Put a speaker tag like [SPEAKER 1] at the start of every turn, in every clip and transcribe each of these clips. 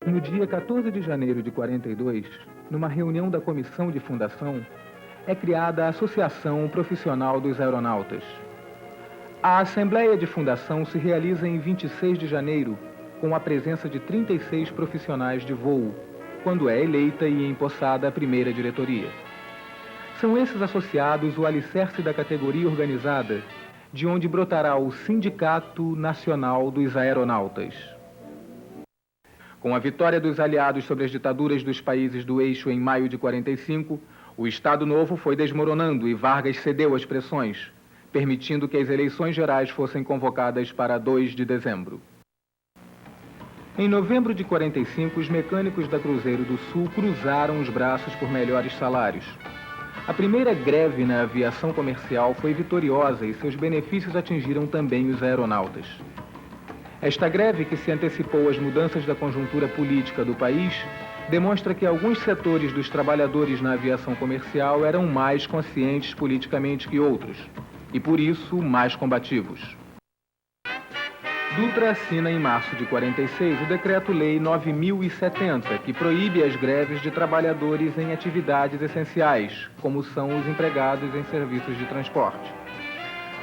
[SPEAKER 1] No dia 14 de janeiro de 42, numa reunião da comissão de fundação, é criada a Associação Profissional dos Aeronautas. A Assembleia de Fundação se realiza em 26 de janeiro, com a presença de 36 profissionais de voo, quando é eleita e empossada a primeira diretoria. São esses associados o alicerce da categoria organizada, de onde brotará o Sindicato Nacional dos Aeronautas. Com a vitória dos aliados sobre as ditaduras dos países do eixo em maio de 45, o Estado Novo foi desmoronando e Vargas cedeu às pressões, permitindo que as eleições gerais fossem convocadas para 2 de dezembro. Em novembro de 45, os mecânicos da Cruzeiro do Sul cruzaram os braços por melhores salários. A primeira greve na aviação comercial foi vitoriosa e seus benefícios atingiram também os aeronautas. Esta greve, que se antecipou às mudanças da conjuntura política do país, demonstra que alguns setores dos trabalhadores na aviação comercial eram mais conscientes politicamente que outros, e por isso mais combativos. Dutra assina em março de 46 o Decreto-Lei 9.070, que proíbe as greves de trabalhadores em atividades essenciais, como são os empregados em serviços de transporte.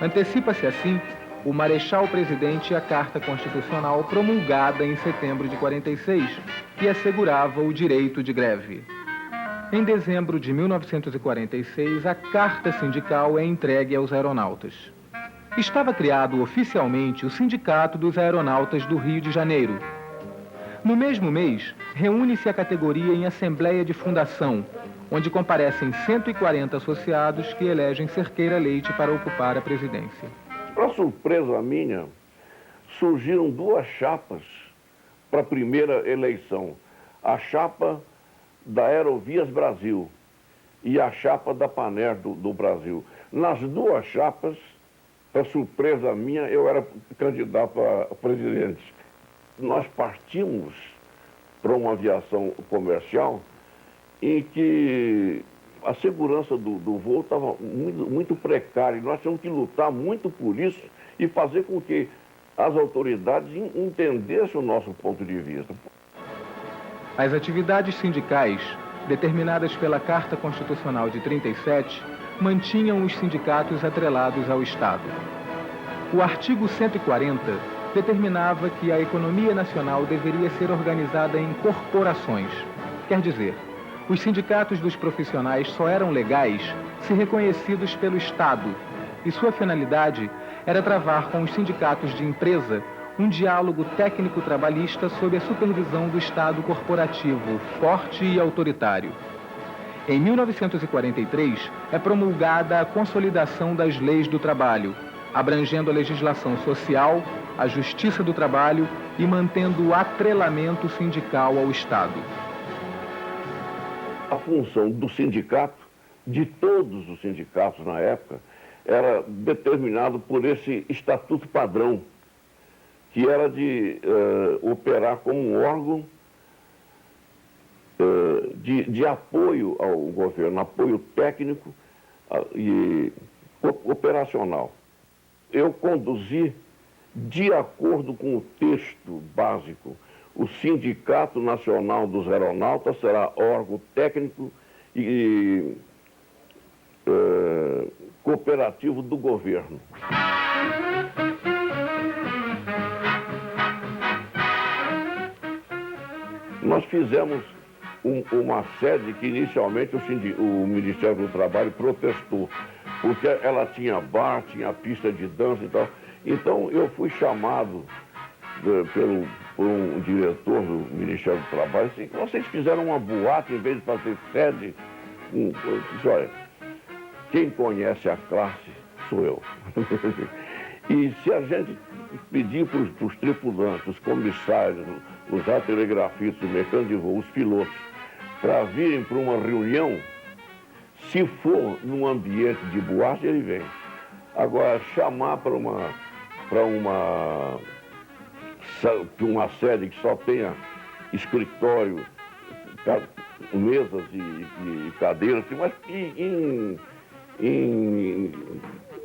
[SPEAKER 1] Antecipa-se assim o Marechal-Presidente a Carta Constitucional promulgada em setembro de 46, que assegurava o direito de greve. Em dezembro de 1946, a Carta Sindical é entregue aos aeronautas. Estava criado oficialmente o Sindicato dos Aeronautas do Rio de Janeiro. No mesmo mês, reúne-se a categoria em Assembleia de Fundação, onde comparecem 140 associados que elegem Cerqueira Leite para ocupar a presidência.
[SPEAKER 2] Para surpresa minha, surgiram duas chapas para a primeira eleição. A chapa da Aerovias Brasil e a chapa da Paner do Brasil. Nas duas chapas, para surpresa minha, eu era candidato a presidente. Nós partimos para uma aviação comercial em que a segurança do voo estava muito precária. Nós tínhamos que lutar muito por isso e fazer com que as autoridades entendessem o nosso ponto de vista.
[SPEAKER 1] As atividades sindicais, determinadas pela Carta Constitucional de 37, mantinham os sindicatos atrelados ao Estado. O artigo 140 determinava que a economia nacional deveria ser organizada em corporações, quer dizer, os sindicatos dos profissionais só eram legais se reconhecidos pelo Estado, e sua finalidade era travar com os sindicatos de empresa um diálogo técnico-trabalhista sob a supervisão do Estado corporativo, forte e autoritário. Em 1943, é promulgada a Consolidação das Leis do Trabalho, abrangendo a legislação social, a justiça do trabalho e mantendo o atrelamento sindical ao Estado.
[SPEAKER 2] A função do sindicato, de todos os sindicatos na época, era determinado por esse estatuto padrão, que era de operar como um órgão de apoio ao governo, apoio técnico e operacional. Eu conduzi, de acordo com o texto básico, o Sindicato Nacional dos Aeronautas será órgão técnico e cooperativo do governo. Nós fizemos uma sede que inicialmente o Ministério do Trabalho protestou, porque ela tinha bar, tinha pista de dança e tal. Então eu fui chamado por um diretor do Ministério do Trabalho, assim, vocês fizeram uma boate em vez de fazer sede. Eu disse, olha, quem conhece a classe sou eu. E se a gente pedir para os tripulantes, os comissários, os telegrafistas, os mecânicos de voo, os pilotos, para virem para uma reunião, se for num ambiente de boate, ele vem. Agora, chamar para uma sede que só tenha escritório, mesas e cadeiras, mas em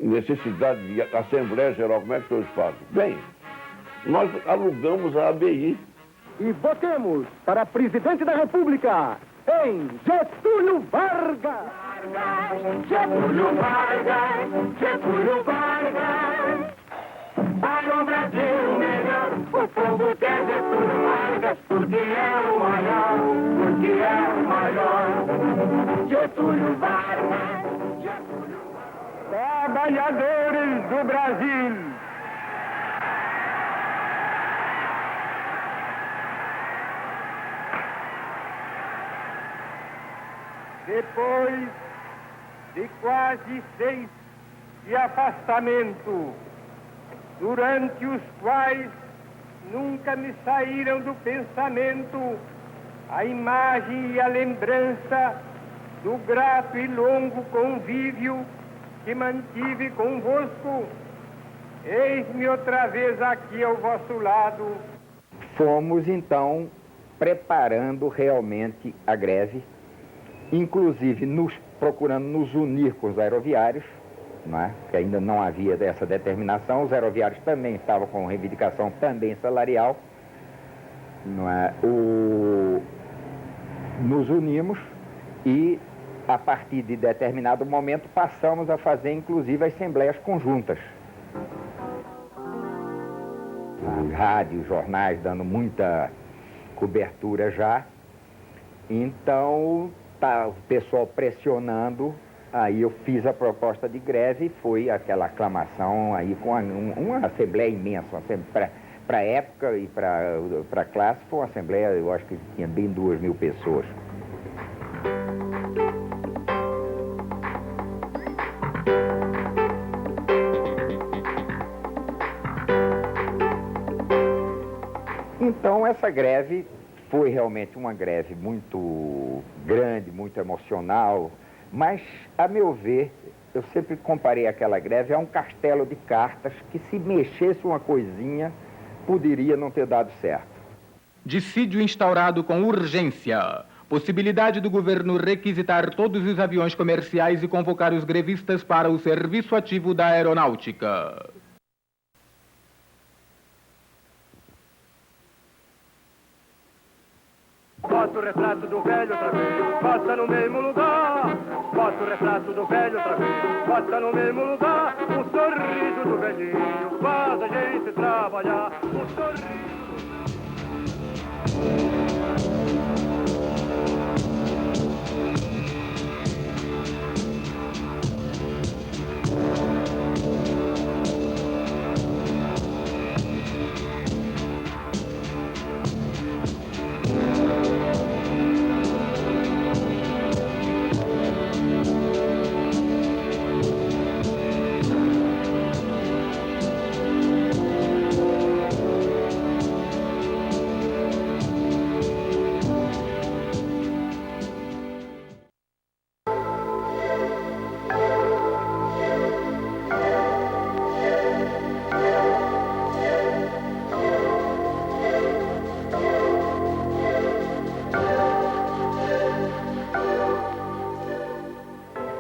[SPEAKER 2] necessidade de Assembleia Geral, como é que os fazem? Bem, nós alugamos a ABI
[SPEAKER 3] e votemos para presidente da República em Getúlio Vargas!
[SPEAKER 4] Getúlio Vargas, Getúlio Vargas. Para um Brasil melhor, o povo quer Getúlio Vargas, porque é o maior, porque é o maior. Getúlio Vargas, Getúlio Vargas.
[SPEAKER 3] Trabalhadores do Brasil! Depois de quase 6 de afastamento, durante os quais nunca me saíram do pensamento a imagem e a lembrança do grato e longo convívio que mantive convosco, eis-me outra vez aqui ao vosso lado.
[SPEAKER 5] Fomos, então, preparando realmente a greve, inclusive procurando nos unir com os aeroviários, não é? Que ainda não havia essa determinação. Os aeroviários também estavam com reivindicação também salarial, não é? Nos unimos e, a partir de determinado momento, passamos a fazer, inclusive, assembleias conjuntas. Rádio, jornais dando muita cobertura já. Então, tá o pessoal pressionando, aí eu fiz a proposta de greve e foi aquela aclamação aí com uma assembleia imensa, para a época e para a classe, foi uma assembleia, eu acho que tinha bem 2.000 pessoas. Então essa greve foi realmente uma greve muito grande, muito emocional, mas, a meu ver, eu sempre comparei aquela greve a um castelo de cartas que, se mexesse uma coisinha, poderia não ter dado certo.
[SPEAKER 1] Dissídio instaurado com urgência. Possibilidade do governo requisitar todos os aviões comerciais e convocar os grevistas para o serviço ativo da aeronáutica.
[SPEAKER 3] Bota o retrato do velho outra vez, bota no mesmo lugar. Bota o retrato do velho outra vez, bota no mesmo lugar. O sorriso do velhinho faz a gente trabalhar. O sorriso...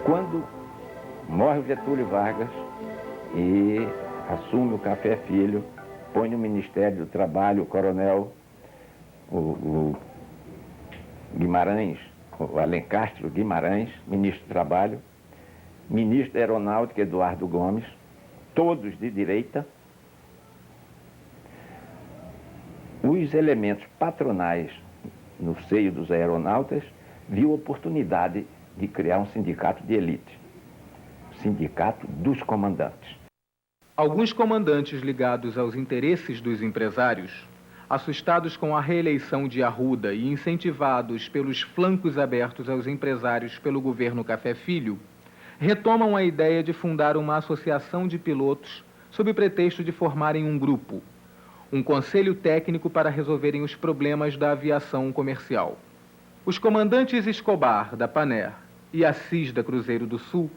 [SPEAKER 5] Quando morre o Getúlio Vargas e assume o Café Filho, põe no Ministério do Trabalho o coronel o Guimarães, o Alencastro Guimarães, ministro do Trabalho, ministro da Aeronáutica Eduardo Gomes, todos de direita. Os elementos patronais no seio dos aeronautas viu oportunidade de criar um sindicato de elite, o Sindicato dos Comandantes.
[SPEAKER 1] Alguns comandantes ligados aos interesses dos empresários, assustados com a reeleição de Arruda e incentivados pelos flancos abertos aos empresários pelo governo Café Filho, retomam a ideia de fundar uma associação de pilotos sob pretexto de formarem um grupo, um conselho técnico para resolverem os problemas da aviação comercial. Os comandantes Escobar, da Paner, e Assis, da Cruzeiro do Sul,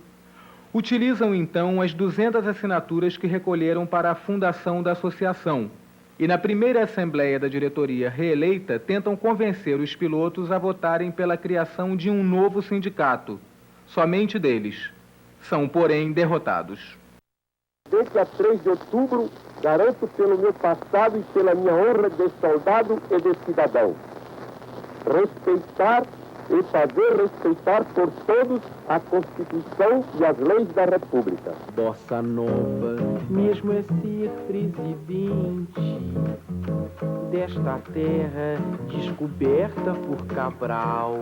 [SPEAKER 1] utilizam então as 200 assinaturas que recolheram para a fundação da associação e, na primeira assembleia da diretoria reeleita, tentam convencer os pilotos a votarem pela criação de um novo sindicato, somente deles. São, porém, derrotados.
[SPEAKER 3] De
[SPEAKER 6] solennemente a 3 de outubro, garanto pelo meu passado e pela minha honra de soldado e de cidadão. Respeitar e fazer respeitar por todos a Constituição e as leis da República.
[SPEAKER 7] Bossa Nova, mesmo a ser presidente desta terra descoberta por Cabral.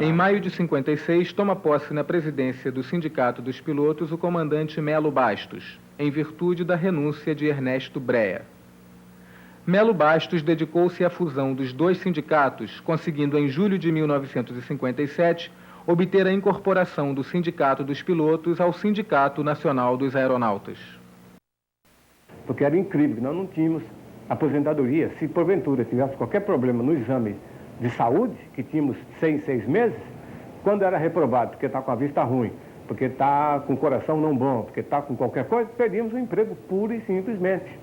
[SPEAKER 1] Em maio de 56, toma posse na presidência do Sindicato dos Pilotos o comandante Melo Bastos, em virtude da renúncia de Ernesto Brea. Melo Bastos dedicou-se à fusão dos dois sindicatos, conseguindo em julho de 1957 obter a incorporação do Sindicato dos Pilotos ao Sindicato Nacional dos Aeronautas.
[SPEAKER 8] Porque era incrível, nós não tínhamos aposentadoria. Se porventura tivesse qualquer problema no exame de saúde, que tínhamos 6 meses, quando era reprovado, porque está com a vista ruim, porque está com o coração não bom, porque está com qualquer coisa, perdíamos o emprego pura e simplesmente.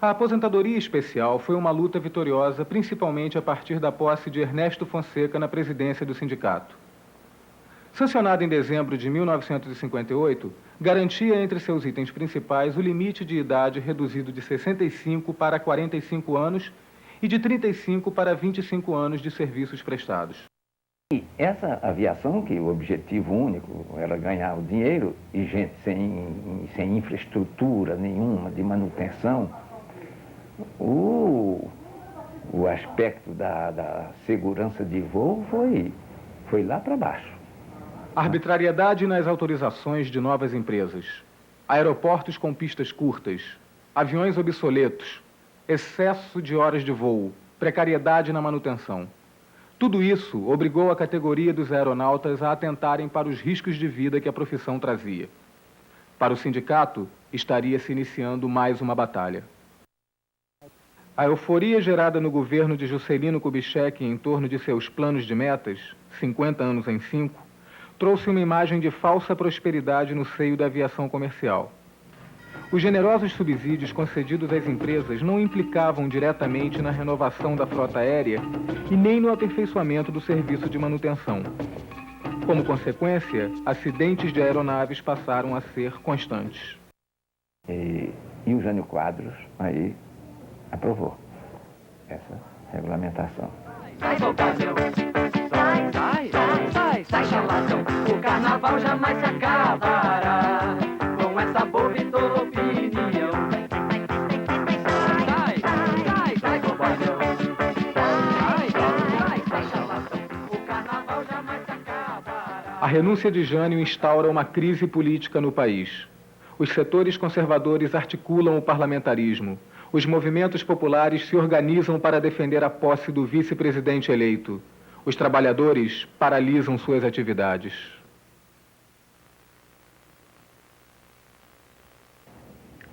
[SPEAKER 1] A aposentadoria especial foi uma luta vitoriosa, principalmente a partir da posse de Ernesto Fonseca na presidência do sindicato. Sancionada em dezembro de 1958, garantia entre seus itens principais o limite de idade reduzido de 65 para 45 anos e de 35 para 25 anos de serviços prestados.
[SPEAKER 5] E essa aviação, que o objetivo único era ganhar o dinheiro, e gente sem infraestrutura nenhuma de manutenção, o aspecto da segurança de voo foi lá para baixo.
[SPEAKER 1] Arbitrariedade nas autorizações de novas empresas, aeroportos com pistas curtas, aviões obsoletos, excesso de horas de voo, precariedade na manutenção. Tudo isso obrigou a categoria dos aeronautas a atentarem para os riscos de vida que a profissão trazia. Para o sindicato, estaria se iniciando mais uma batalha. A euforia gerada no governo de Juscelino Kubitschek em torno de seus planos de metas, 50 anos em 5, trouxe uma imagem de falsa prosperidade no seio da aviação comercial. Os generosos subsídios concedidos às empresas não implicavam diretamente na renovação da frota aérea e nem no aperfeiçoamento do serviço de manutenção. Como consequência, acidentes de aeronaves passaram a ser constantes.
[SPEAKER 5] E o Jânio Quadros aí aprovou essa regulamentação.
[SPEAKER 4] Sai, Brasil! Sai, chaladão! O carnaval jamais se acabará com essa boa e tola opinião. Sai, Brasil! Sai, chaladão! O carnaval jamais se acabará.
[SPEAKER 1] A renúncia de Jânio instaura uma crise política no país. Os setores conservadores articulam o parlamentarismo. Os movimentos populares se organizam para defender a posse do vice-presidente eleito. Os trabalhadores paralisam suas atividades.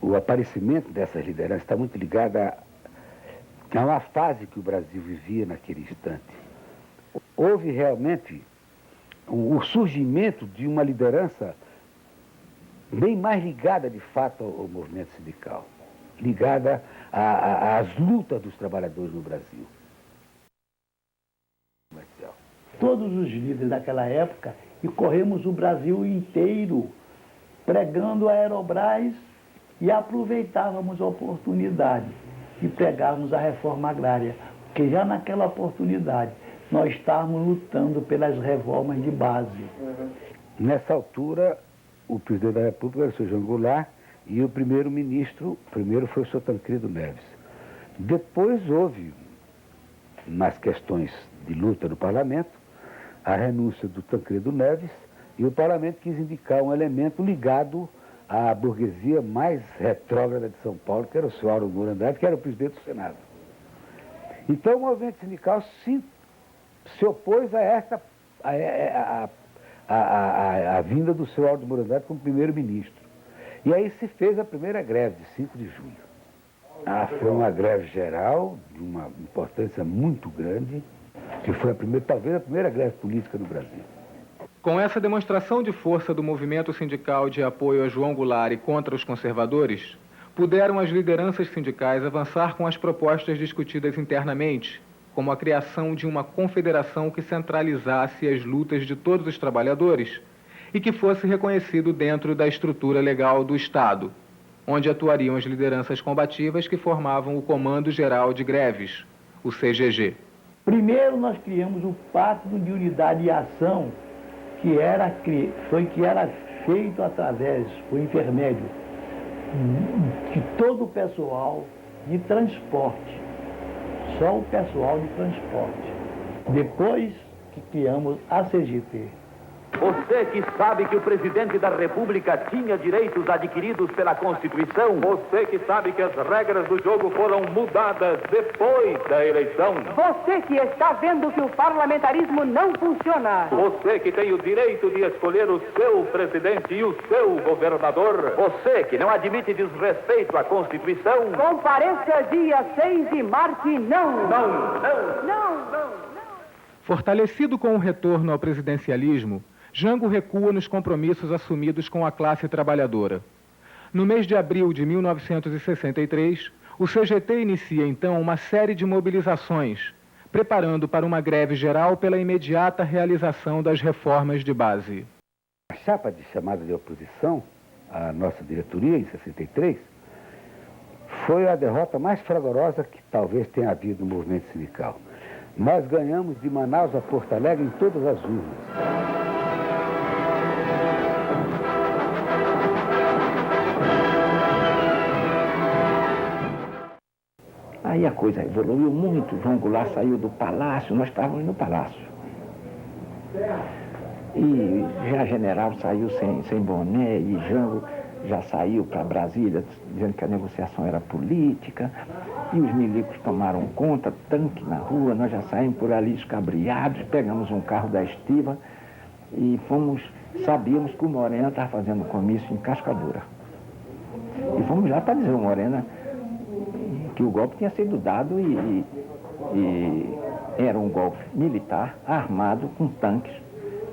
[SPEAKER 9] O aparecimento dessas lideranças está muito ligado a uma fase que o Brasil vivia naquele instante. Houve realmente o surgimento de uma liderança bem mais ligada, de fato, ao movimento sindical, ligada às lutas dos trabalhadores no Brasil.
[SPEAKER 10] Todos os líderes daquela época e corremos o Brasil inteiro pregando a Aerobras e aproveitávamos a oportunidade de pregarmos a reforma agrária, porque já naquela oportunidade nós estávamos lutando pelas reformas de base.
[SPEAKER 9] Nessa altura, o presidente da República era o Sr. João Goulart e o primeiro-ministro, primeiro foi o Sr. Tancredo Neves. Depois houve, nas questões de luta do parlamento, a renúncia do Tancredo Neves e o parlamento quis indicar um elemento ligado à burguesia mais retrógrada de São Paulo, que era o Sr. Auro Andrade, que era o presidente do Senado. Então o movimento sindical se opôs a essa a vinda do Sr. Auro Andrade como primeiro-ministro. E aí se fez a primeira greve, de 5 de julho. Foi uma greve geral, de uma importância muito grande, que foi talvez a primeira greve política no Brasil.
[SPEAKER 1] Com essa demonstração de força do movimento sindical de apoio a João Goulart e contra os conservadores, puderam as lideranças sindicais avançar com as propostas discutidas internamente, como a criação de uma confederação que centralizasse as lutas de todos os trabalhadores e que fosse reconhecido dentro da estrutura legal do Estado, onde atuariam as lideranças combativas que formavam o Comando Geral de Greves, o CGG.
[SPEAKER 10] Primeiro nós criamos o Pacto de Unidade e Ação, que era feito através, por intermédio de todo o pessoal de transporte, só o pessoal de transporte. Depois que criamos a CGT.
[SPEAKER 11] Você que sabe que o presidente da República tinha direitos adquiridos pela Constituição.
[SPEAKER 3] Você que sabe que as regras do jogo foram mudadas depois da eleição.
[SPEAKER 12] Você que está vendo que o parlamentarismo não funciona.
[SPEAKER 3] Você que tem o direito de escolher o seu presidente e o seu governador.
[SPEAKER 11] Você que não admite desrespeito à Constituição.
[SPEAKER 12] Compareça dia 6 e marque não. Não.
[SPEAKER 1] Fortalecido com o retorno ao presidencialismo, Jango recua nos compromissos assumidos com a classe trabalhadora. No mês de abril de 1963, o CGT inicia então uma série de mobilizações, preparando para uma greve geral pela imediata realização das reformas de base.
[SPEAKER 9] A chapa de chamada de oposição, à nossa diretoria, em 63, foi a derrota mais fragorosa que talvez tenha havido no movimento sindical. Nós ganhamos de Manaus a Porto Alegre em todas as urnas.
[SPEAKER 5] Aí a coisa evoluiu muito, João Goulart saiu do palácio, nós estávamos no palácio. E já general saiu sem boné e Jango já saiu para Brasília dizendo que a negociação era política. E os milicos tomaram conta, tanque na rua, nós já saímos por ali escabriados, pegamos um carro da estiva e sabíamos que o Morena estava fazendo comício em Cascadura. E fomos lá para dizer ao Morena que o golpe tinha sido dado e era um golpe militar, armado, com tanques,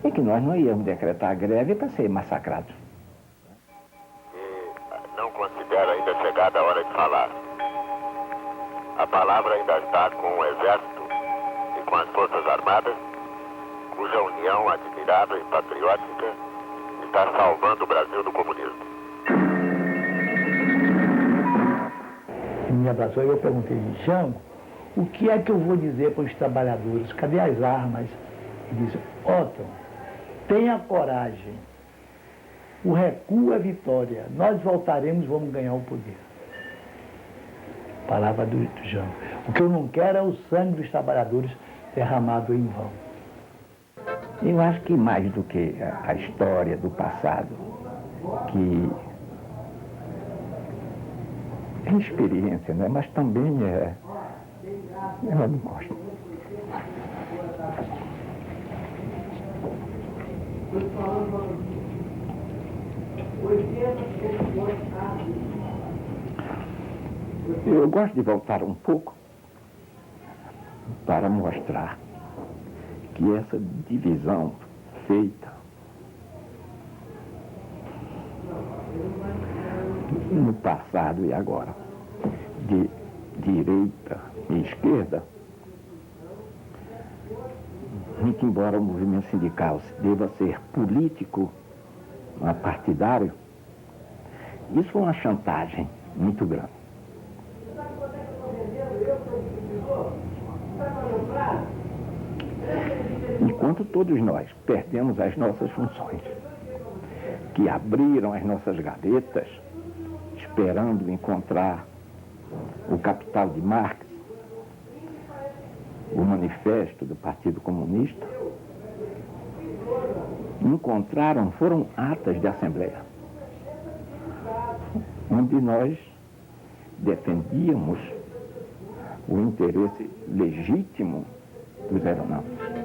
[SPEAKER 5] e que nós não íamos decretar a greve para ser massacrados.
[SPEAKER 13] E não considera ainda chegada a hora de falar. A palavra ainda está com o Exército e com as Forças Armadas, cuja união admirável e patriótica está salvando o Brasil do comunismo.
[SPEAKER 10] Me abraçou e eu perguntei, Jango, o que é que eu vou dizer para os trabalhadores? Cadê as armas? Ele disse, Otton, tenha coragem. O recuo é vitória. Nós voltaremos, vamos ganhar o poder. Palavra do Jango. O que eu não quero é o sangue dos trabalhadores derramado em vão.
[SPEAKER 5] Eu acho que mais do que a história do passado, que é experiência, né? Mas também ela não gosta. Eu gosto de voltar um pouco para mostrar que essa divisão feita no passado e agora, de direita e esquerda, muito embora o movimento sindical deva ser político, partidário, isso foi uma chantagem muito grande. Enquanto todos nós perdemos as nossas funções, que abriram as nossas gavetas, esperando encontrar o Capital de Marx, o manifesto do Partido Comunista, foram atas de assembleia, onde nós defendíamos o interesse legítimo dos aeronautas.